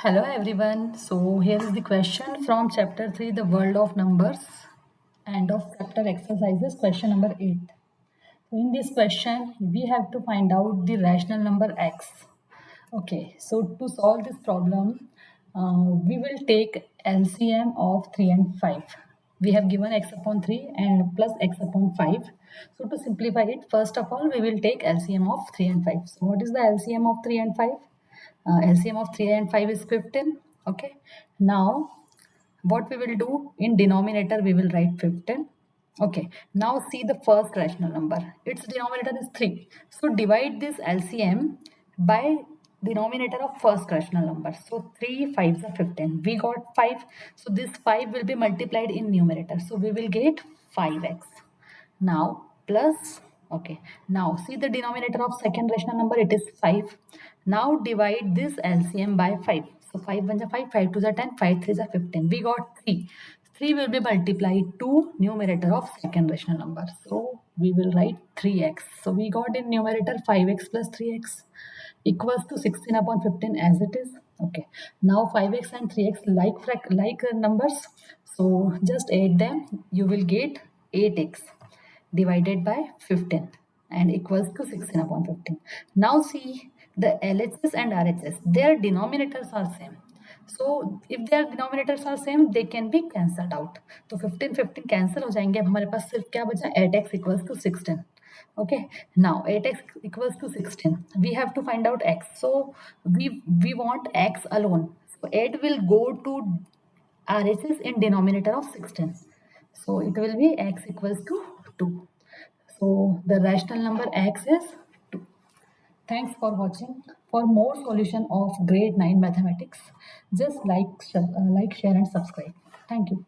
Hello everyone. So here is the question from chapter 3, the world of numbers, and of chapter exercises, question number 8. So in this question, we have to find out the rational number x. Okay, so to solve this problem, we will take LCM of 3 and 5. We have given x upon 3 and plus x upon 5. So to simplify it, first of all, we will take LCM of 3 and 5. So what is the LCM of 3 and 5? LCM of 3 and 5 is 15. Okay, now what we will do, in denominator we will write 15. Okay, now see the first rational number, its denominator is 3, so divide this LCM by denominator of first rational number. So 3 5s are 15, we got 5, so this 5 will be multiplied in numerator, so we will get 5x. Now plus, okay, now see the denominator of second rational number, it is 5. Now divide this LCM by 5. So 5 1 is 5, 5 2 is 10, 5 3 is 15. We got 3. 3 will be multiplied to numerator of second rational number. So we will write 3x. So we got in numerator 5x plus 3x equals to 16 upon 15 as it is. Okay. Now 5x and 3x like numbers. So just add them. You will get 8x divided by 15 and equals to 16 upon 15. Now see the LHS and RHS, their denominators are same. So if their denominators are same, they can be cancelled out. तो 15 15 cancel हो जाएंगे. अब हमारे पास सिर्फ क्या बचा, 8x equals to 16. Okay, now 8x equals to 16. We have to find out x. So we want x alone. So 8 will go to RHS in denominator of 16. So it will be x equals to 2. So the rational number x is 2. Thanks for watching. For more solution of grade 9 mathematics, just like, share and subscribe. Thank you.